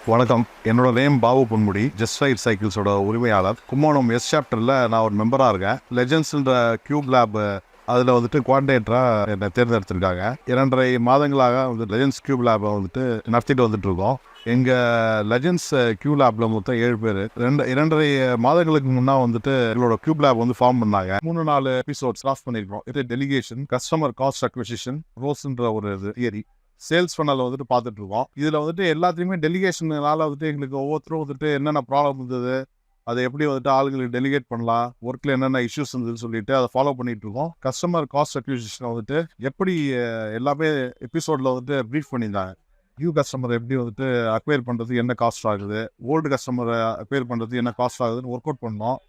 வணக்கம். என்னோட name Babu Ponmudi, just ride சைக்கிள்ஸோட உரிமையாளர். கும்போணம் எஸ் சாப்டரில் நான் ஒரு மெம்பராக இருக்கேன். லெஜெண்ட்ஸ்ன்ற கியூப் லேப் அதில் வந்துட்டு குவார்டினேட்டராக என்னை தேர்ந்தெடுத்திருக்காங்க. 2.5 மாதங்களாக வந்து லெஜெண்ட்ஸ் கியூப் லேபை வந்துட்டு நடத்திட்டு வந்துட்டு இருக்கோம். எங்கள் லெஜெண்ட்ஸ் கியூ லேபில் மொத்தம் 7 பேர். 2.5 மாதங்களுக்கு முன்னா வந்துட்டு எங்களோட கியூப் லேப் வந்து ஃபார்ம் பண்ணாங்க. 3-4 எபிசோட்ஸ் கிராஸ் பண்ணியிருக்கோம். இது டெலிகேஷன், கஸ்டமர் காஸ்ட் அக்விசிஷன், ரோஸ்ன்ற ஒரு தியரி, சேல்ஸ் ஃபனல் வந்துட்டு பார்த்துட்டு இருக்கோம். இதில் வந்துட்டு எல்லாத்தையுமே டெலிகேஷனால வந்துட்டு எங்களுக்கு ஒவ்வொருத்தரும் வந்துட்டு என்னென்ன ப்ராப்ளம் இருந்தது, அதை எப்படி வந்துட்டு ஆளுங்களுக்கு டெலிகேட் பண்ணலாம், ஒர்க்கில் என்னென்ன இஷ்யூஸ் இருந்ததுன்னு சொல்லிட்டு அதை ஃபாலோ பண்ணிட்டு இருக்கோம். கஸ்டமர் காஸ்ட் அக்விசிஷன் வந்துட்டு எப்படி எல்லாமே எபிசோடில் வந்துட்டு ப்ரீஃப் பண்ணியிருந்தாங்க. நியூ கஸ்டமர் எப்படி வந்துட்டு அக்வயர் பண்ணுறதுக்கு என்ன காஸ்ட் ஆகுது, ஓல்டு கஸ்டமரை அக்வயர் பண்ணுறதுக்கு என்ன காஸ்ட் ஆகுதுன்னு ஒர்க் அவுட் பண்ணோம்.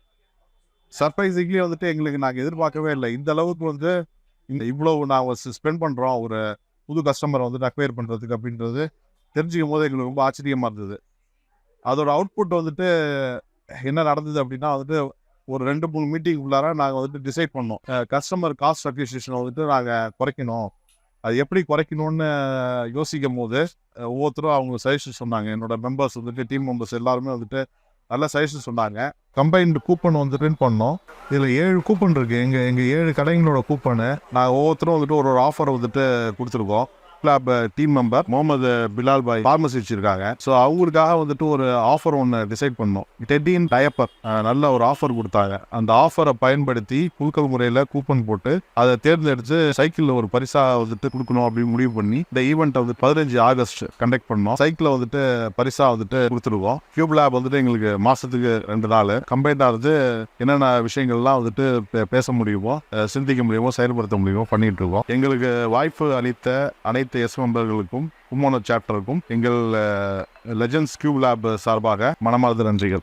சர்ப்ரைசிங்லி வந்துட்டு எங்களுக்கு நாங்கள் எதிர்பார்க்கவே இல்லை இந்த அளவுக்கு வந்து இவ்வளவு நாங்கள் ஸ்பெண்ட் பண்ணுறோம் ஒரு புது கஸ்டமரை வந்துட்டு அக்வயர் பண்ணுறதுக்கு அப்படின்றது தெரிஞ்சுக்கும் போது எங்களுக்கு ரொம்ப ஆச்சரியமாக இருந்தது. அதோட அவுட்புட் வந்துட்டு என்ன நடந்தது அப்படின்னா வந்துட்டு ஒரு 2-3 மீட்டிங் உள்ளார நாங்கள் வந்துட்டு டிசைட் பண்ணோம். கஸ்டமர் காஸ்ட் அக்விசிஷனை வந்துட்டு நாங்கள் குறைக்கணும். அது எப்படி குறைக்கணும்னு யோசிக்கும் போது ஒவ்வொருத்தரும் அவங்க சஜஷன் சொன்னாங்க. என்னோட மெம்பர்ஸ் வந்துட்டு டீம் மெம்பர்ஸ் எல்லாருமே வந்துட்டு நல்ல சஜஷன் சொன்னாங்க. கம்பைன்டு கூப்பன் வந்துட்டு பண்ணோம். இதில் 7 கூப்பன் இருக்குது. எங்கள் 7 கடைங்களோட கூப்பனு நாங்கள் ஒவ்வொருத்தரும் வந்துட்டு ஒரு ஆஃபர் வந்துட்டு கொடுத்துருக்கோம். Club team member Mohammed Bilal Bhai pharmacy வச்சிருக்காங்க. ஸோ அவங்களுக்காக வந்துட்டு ஒரு ஆஃபர் ஒன்று டிசைட் பண்ணோம். டெட்டின் டயப்பர் நல்ல ஒரு ஆஃபர் கொடுத்தாங்க. அந்த ஆஃபரை பயன்படுத்தி குழுக்கள் முறையில் கூப்பன் போட்டு அதை தேர்ந்தெடுத்து சைக்கிளில் ஒரு பரிசாக வந்துட்டு கொடுக்கணும் அப்படின்னு முடிவு பண்ணி இந்த ஈவெண்ட்டை வந்து 15 ஆகஸ்ட் கண்டக்ட் பண்ணோம். சைக்கிளை வந்துட்டு பரிசாக வந்துட்டு கொடுத்துருக்கோம். கியூப் லேப் வந்துட்டு எங்களுக்கு மாதத்துக்கு 2 நாள் கம்பைண்டாக இருந்து என்னென்ன விஷயங்கள்லாம் வந்துட்டு பேச முடியுமோ, சிந்திக்க முடியுமோ, செயல்படுத்த முடியுமோ பண்ணிட்டு இருக்கோம். எங்களுக்கு வாய்ப்பு அளித்த அனைத்து எஸ் மெம்பர்களுக்கும் கும்போணம் சாப்டருக்கும் எங்கள் லெஜெண்ட்ஸ் கியூப் லேப் சார்பாக மனமார்ந்த நன்றிகள்.